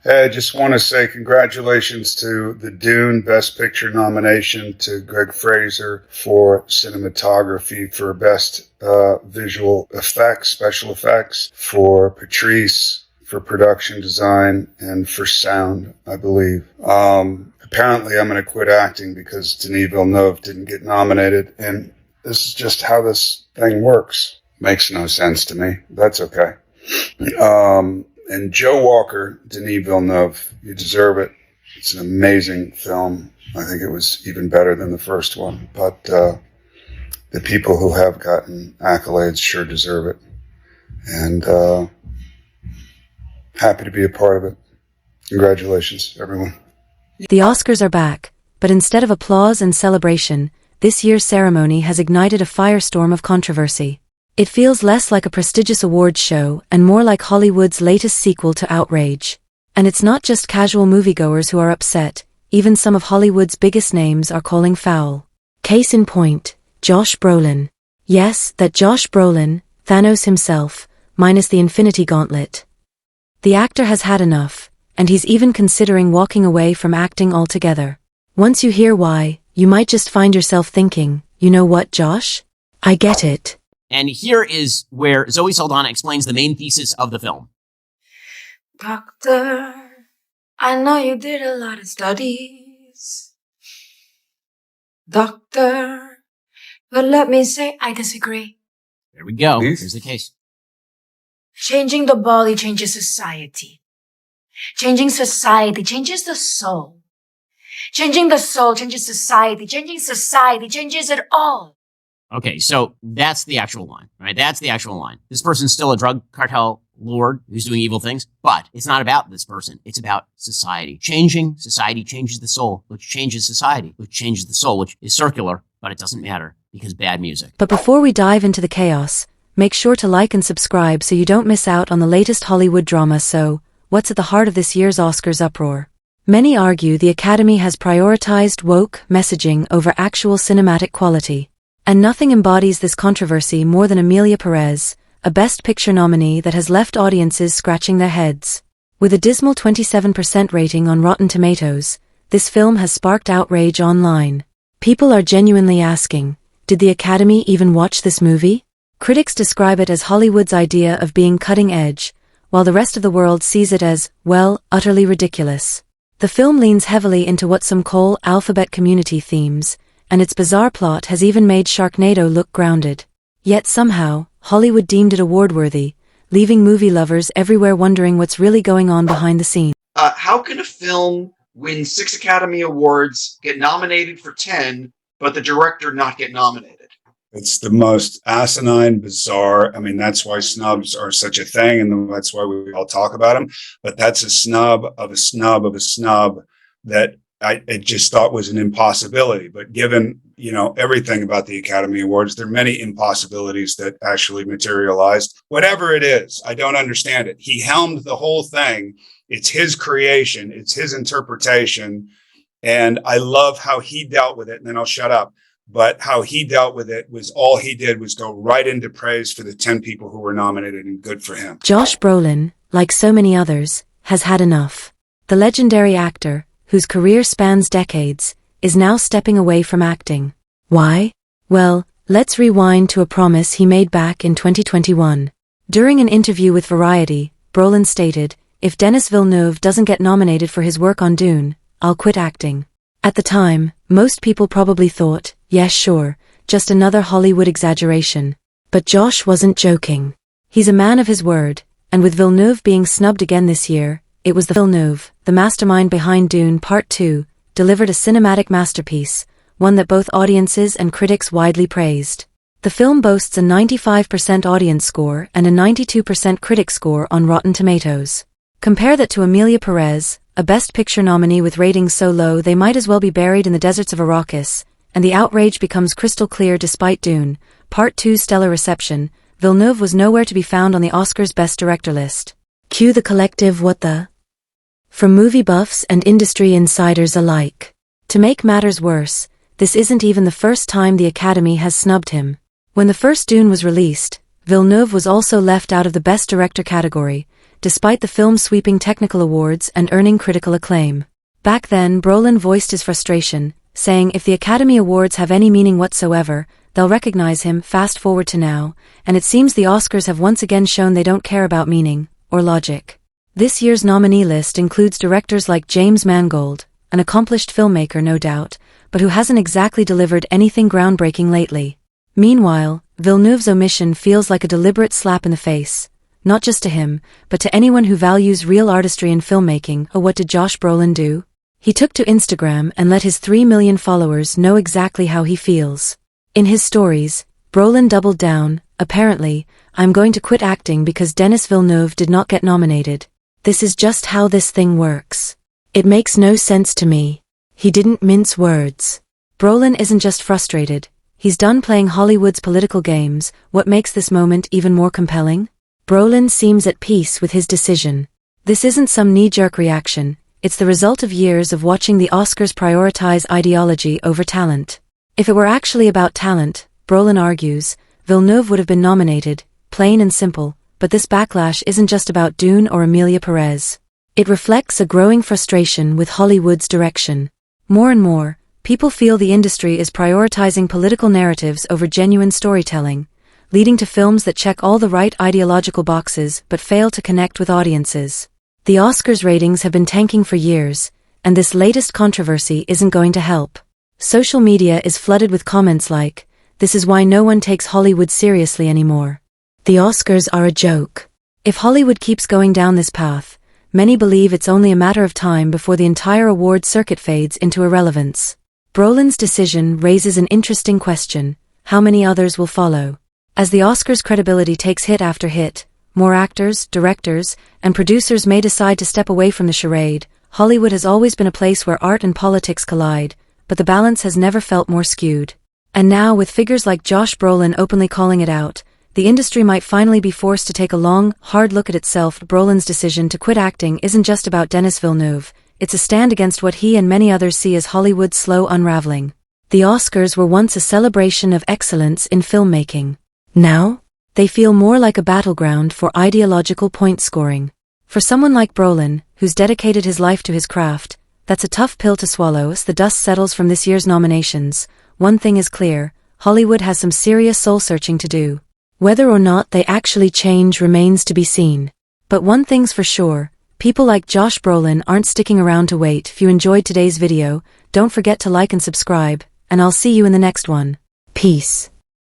Hey, I just want to say congratulations to the Dune Best Picture nomination, to Greg Fraser for cinematography, for Best Visual Effects, Special Effects, for Patrice for production design, and for sound, I believe. Apparently I'm going to quit acting because Denis Villeneuve didn't get nominated, and this is just how this thing works. Makes no sense to me. That's okay. And Joe Walker, Denis Villeneuve, you deserve it. It's an amazing film. I think it was even better than the first one. But the people who have gotten accolades sure deserve it. And happy to be a part of it. Congratulations, everyone. The Oscars are back, but instead of applause and celebration, this year's ceremony has ignited a firestorm of controversy. It feels less like a prestigious awards show and more like Hollywood's latest sequel to outrage. And it's not just casual moviegoers who are upset, even some of Hollywood's biggest names are calling foul. Case in point, Josh Brolin. Yes, that Josh Brolin, Thanos himself, minus the Infinity Gauntlet. The actor has had enough, and he's even considering walking away from acting altogether. Once you hear why, you might just find yourself thinking, you know what, Josh? I get it. And here is where Zoe Saldana explains the main thesis of the film. Doctor, I know you did a lot of studies. Doctor, but let me say I disagree. There we go. Please? Here's the case. Changing the body changes society. Changing society changes the soul. Changing the soul changes society. Changing society changes it all. Okay, so that's the actual line, right? That's the actual line. This person's still a drug cartel lord who's doing evil things, but it's not about this person. It's about society. Changing society changes the soul, which changes society, which changes the soul, which is circular, but it doesn't matter because bad music. But before we dive into the chaos, make sure to like and subscribe so you don't miss out on the latest Hollywood drama. So, what's at the heart of this year's Oscars uproar? Many argue the Academy has prioritized woke messaging over actual cinematic quality. And nothing embodies this controversy more than Emilia Perez, a Best Picture nominee that has left audiences scratching their heads. With a dismal 27% rating on Rotten Tomatoes, this film has sparked outrage online. People are genuinely asking, did the Academy even watch this movie? Critics describe it as Hollywood's idea of being cutting edge, while the rest of the world sees it as, well, utterly ridiculous. The film leans heavily into what some call alphabet community themes, and its bizarre plot has even made Sharknado look grounded. Yet somehow, Hollywood deemed it award-worthy, leaving movie lovers everywhere wondering what's really going on behind the scenes. How can a film win 6 Academy Awards, get nominated for 10, but the director not get nominated? It's the most asinine, bizarre. I mean, that's why snubs are such a thing, and that's why we all talk about them. But that's a snub of a snub of a snub that I just thought was an impossibility. But given, everything about the Academy Awards, there are many impossibilities that actually materialized. Whatever it is, I don't understand it. He helmed the whole thing. It's his creation. It's his interpretation. And I love how he dealt with it. And then I'll shut up. But how he dealt with it was all he did was go right into praise for the 10 people who were nominated, and good for him. Josh Brolin, like so many others, has had enough. The legendary actor, whose career spans decades, is now stepping away from acting. Why? Well, let's rewind to a promise he made back in 2021. During an interview with Variety, Brolin stated, "If Denis Villeneuve doesn't get nominated for his work on Dune, I'll quit acting." At the time, most people probably thought, yeah, sure, just another Hollywood exaggeration. But Josh wasn't joking. He's a man of his word, and with Villeneuve being snubbed again this year, it was Villeneuve, the mastermind behind Dune Part 2, delivered a cinematic masterpiece, one that both audiences and critics widely praised. The film boasts a 95% audience score and a 92% critic score on Rotten Tomatoes. Compare that to Emilia Perez, a Best Picture nominee with ratings so low they might as well be buried in the deserts of Arrakis, and the outrage becomes crystal clear. Despite Dune Part 2's stellar reception, Villeneuve was nowhere to be found on the Oscars Best Director list. Cue the collective what the? From movie buffs and industry insiders alike. To make matters worse, this isn't even the first time the Academy has snubbed him. When the first Dune was released, Villeneuve was also left out of the Best Director category, despite the film sweeping technical awards and earning critical acclaim. Back then, Brolin voiced his frustration, saying if the Academy Awards have any meaning whatsoever, they'll recognize him. Fast forward to now, and it seems the Oscars have once again shown they don't care about meaning or logic. This year's nominee list includes directors like James Mangold, an accomplished filmmaker no doubt, but who hasn't exactly delivered anything groundbreaking lately. Meanwhile, Villeneuve's omission feels like a deliberate slap in the face, not just to him, but to anyone who values real artistry in filmmaking. Oh, what did Josh Brolin do? He took to Instagram and let his 3 million followers know exactly how he feels. In his stories, Brolin doubled down, apparently, I'm going to quit acting because Denis Villeneuve did not get nominated. This is just how this thing works. It makes no sense to me. He didn't mince words. Brolin isn't just frustrated, he's done playing Hollywood's political games. What makes this moment even more compelling? Brolin seems at peace with his decision. This isn't some knee-jerk reaction, it's the result of years of watching the Oscars prioritize ideology over talent. If it were actually about talent, Brolin argues, Villeneuve would have been nominated, plain and simple, but this backlash isn't just about Dune or Emilia Perez. It reflects a growing frustration with Hollywood's direction. More and more, people feel the industry is prioritizing political narratives over genuine storytelling, leading to films that check all the right ideological boxes but fail to connect with audiences. The Oscars ratings have been tanking for years, and this latest controversy isn't going to help. Social media is flooded with comments like, "This is why no one takes Hollywood seriously anymore. The Oscars are a joke." If Hollywood keeps going down this path, many believe it's only a matter of time before the entire award circuit fades into irrelevance. Brolin's decision raises an interesting question: how many others will follow? As the Oscars' credibility takes hit after hit, more actors, directors, and producers may decide to step away from the charade. Hollywood has always been a place where art and politics collide, but the balance has never felt more skewed. And now, with figures like Josh Brolin openly calling it out, the industry might finally be forced to take a long, hard look at itself. Brolin's decision to quit acting isn't just about Denis Villeneuve, it's a stand against what he and many others see as Hollywood's slow unraveling. The Oscars were once a celebration of excellence in filmmaking. Now, they feel more like a battleground for ideological point scoring. For someone like Brolin, who's dedicated his life to his craft, that's a tough pill to swallow. As the dust settles from this year's nominations, one thing is clear: Hollywood has some serious soul-searching to do. Whether or not they actually change remains to be seen. But one thing's for sure, people like Josh Brolin aren't sticking around to wait. If you enjoyed today's video, don't forget to like and subscribe, and I'll see you in the next one. Peace.